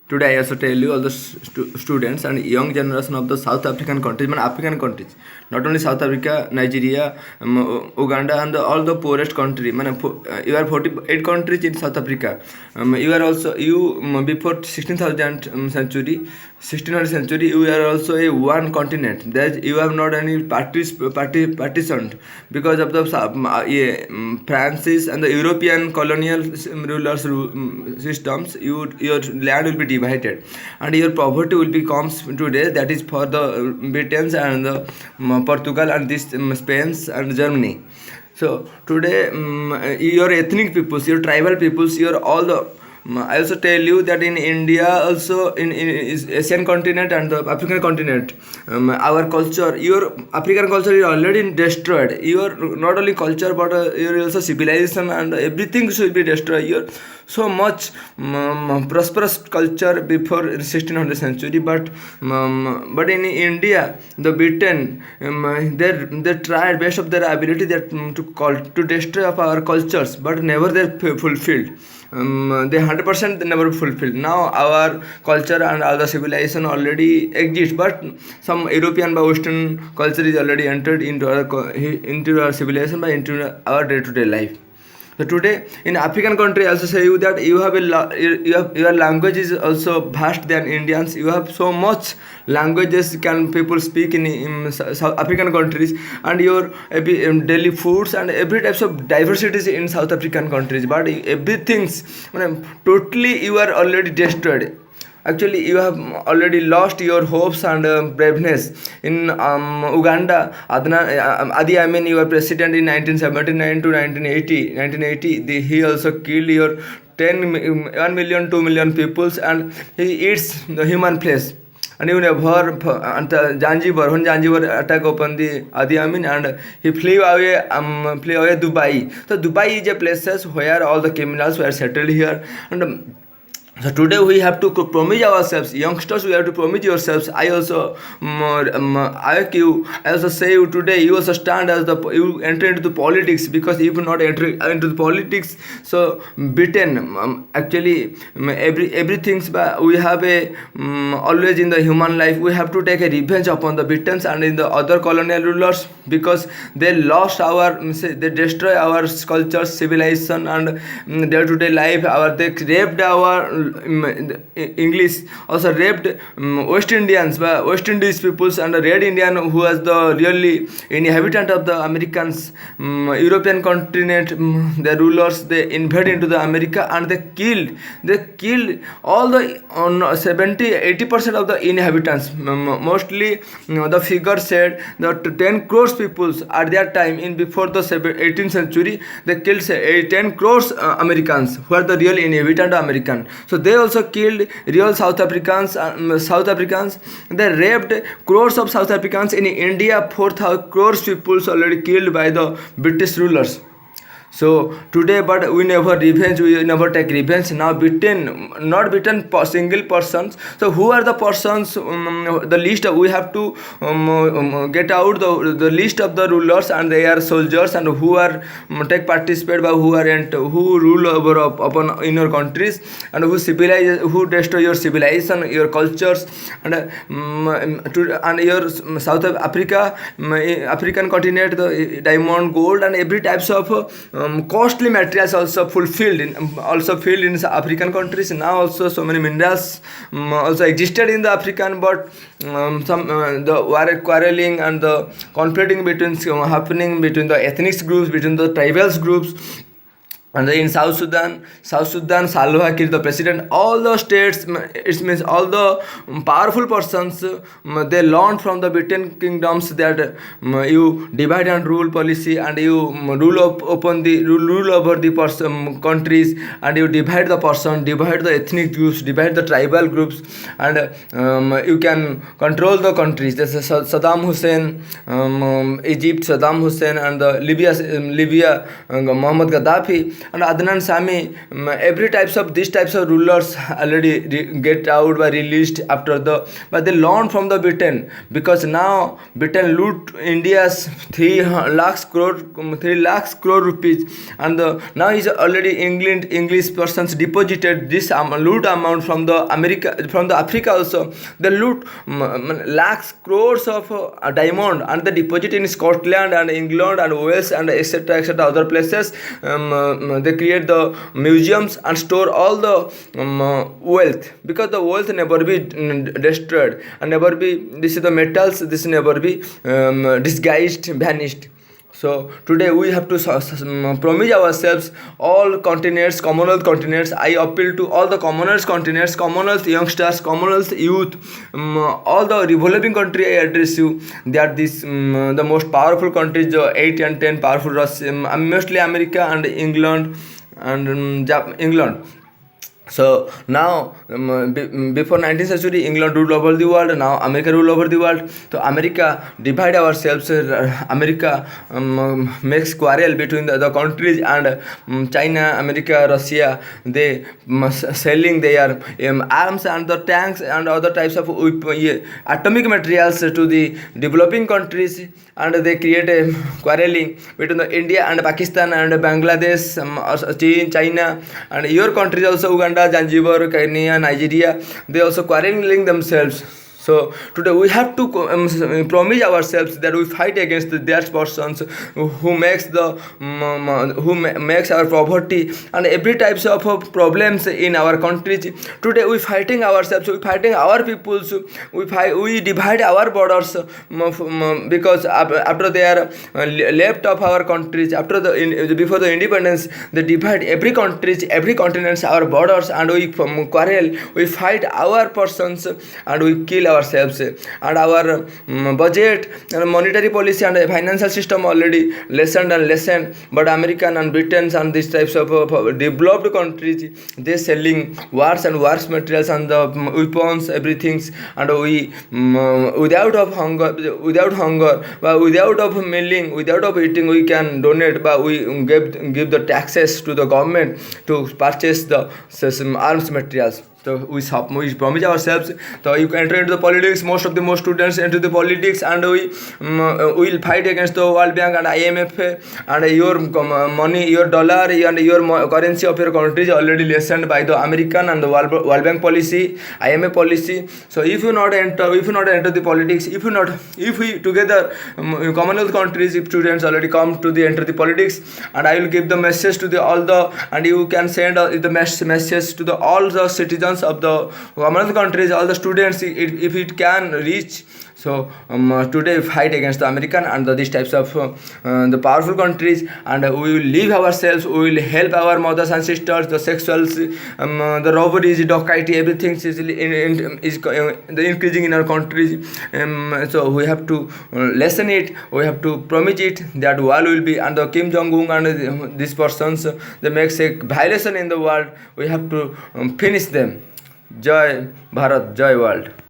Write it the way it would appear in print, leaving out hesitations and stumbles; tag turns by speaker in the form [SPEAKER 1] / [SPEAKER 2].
[SPEAKER 1] Today I also tell you all the students and young generation of the South African countries, African countries, not only South Africa, Nigeria, Uganda, and all the poorest country. You are 48 countries in South Africa. You are also before 16,000 century, 1600th century. You are also a one continent. That you have not any partitioned because of the Francis and the European colonial rulers systems. Your land will be divided, and your poverty will becomes today, that is for the Britons and the Portugal and this Spain and Germany. So today your ethnic peoples, your tribal peoples, your all the I also tell you that in India also in Asian continent and the African continent, our culture, your African culture is already destroyed. Your not only culture but your also civilization and everything should be destroyed. Your so much prosperous culture before 1600th century, but in India the Britain they tried best of their ability that to destroy of our cultures, but never they fulfilled. They 100% they never fulfilled. Now our culture and all the civilization already exist, but some European by Western culture is already entered into our civilization by into our day-to-day life. So today in African country, I also say you that you have your language is also vast than Indians. You have so much languages can people speak in South African countries, and your daily foods and every types of diversities in South African countries. But everything's totally you are already destroyed. Actually, you have already lost your hopes and braveness. In Uganda, Adi Amin, your president in 1979 to 1980, he also killed your 1 million, 2 million peoples, and he eats the human flesh. And you never and Zanzibar, when Zanzibar attack upon the Adi Amin, and he flew away Dubai. So Dubai is a place where all the criminals were settled here, and so today we have to promise ourselves, youngsters. We have to promise yourselves. I also, I also say you today. You also stand as you enter into the politics, because if you not enter into the politics, so Britain actually everything's. We have a always in the human life we have to take a revenge upon the Britons and in the other colonial rulers, because they lost they destroy our culture, civilization, and day-to-day life. They raped our English, also raped West Indians, West Indies peoples, and the Red Indian who was the really inhabitant of the Americans, European continent. The rulers, they invaded into the America, and they killed all the 70-80% of the inhabitants. Mostly the figure said that 10 crores peoples at that time in before the 18th century, they killed 10 crores Americans who are the real inhabitant of American. So they also killed real South Africans. They raped crores of South Africans. In India, 4,000 crores people already killed by the British rulers. So today, but we never revenge. We never take revenge. Now not beaten single persons. So who are the persons? The list we have to get out the list of the rulers, and they are soldiers, and who are take participate by who rule over upon in your countries, and who destroy your civilization, your cultures, and your South Africa, African continent, the diamond, gold, and every types of costly materials also filled in African countries. Now also so many minerals also existed in the African, but some the quarreling and the conflicting happening between the ethnic groups, between the tribal groups. And in South Sudan, Salva Kiir, the president, all the states, it means all the powerful persons, they learned from the Britain kingdoms that you divide and rule policy, and you rule over the countries, and you divide the person, divide the ethnic groups, divide the tribal groups, and you can control the countries. This is Saddam Hussein, Egypt, Saddam Hussein, and the Libya, Muhammad Gaddafi. and Adnan Sami, every types of these types of rulers already get out by released after the, but they learn from the Britain, because now Britain loot India's 3 lakhs crore rupees, and now is already England English persons deposited this loot amount from the America, from the Africa also. They loot lakhs crores of diamond, and they deposit in Scotland and England and Wales and etc etc other places. They create the museums and store all the wealth, because the wealth never be destroyed and never be, this is the metals, this never be disguised, vanished. So today we have to promise ourselves, all continents, Commonwealth continents. I appeal to all the Commonwealth continents, Commonwealth youngsters, Commonwealth youth, all the revolving country. I address you that this the most powerful countries, 8 and 10 powerful, mostly America and England and England. So now before 19th century, England ruled over the world. Now America rule over the world. So America divide ourselves. America makes quarrel between the countries, and China, America, Russia, they selling their arms and the tanks and other types of atomic materials to the developing countries, and they create a quarreling between the India and Pakistan and Bangladesh, China, and your countries also, Uganda, Zanzibar, Kenya, Nigeria, they also quarreling themselves. So today we have to promise ourselves that we fight against their persons who makes makes our poverty and every types of problems in our countries. Today we fighting ourselves, we fighting our peoples, we divide our borders, because after they are left of our countries, after before the independence, they divide every countries, every continents, our borders, and we quarrel, we fight our persons, and we kill ourselves. And our budget and monetary policy and financial system already lessened and lessened, but American and Britain's and these types of developed countries, they selling wars and wars materials and the weapons, everything, and we without of hunger, but without of milling, without of eating, we can donate, but we give the taxes to the government to purchase the arms materials. So we promise ourselves. So you enter into the politics. Most students enter the politics, and we will fight against the World Bank and IMF, and your money, your dollar, and your currency of your country is already lessened by the American and the World Bank policy, IMF policy. So if you not enter the politics, if we together Commonwealth countries, if students already come to the enter the politics, and I will give the message to the all the, and you can send the message to the all the citizens of the Commonwealth countries, all the students, if it can reach. So today fight against the American and these types of the powerful countries, and we will leave ourselves, we will help our mothers and sisters, the sexuals, the robberies, dacoity, everything is increasing in our countries. So we have to lessen it, we have to promise it that world will be, and the Kim Jong-un and these persons, they make a violation in the world, we have to finish them. Jai Bharat, Jai world.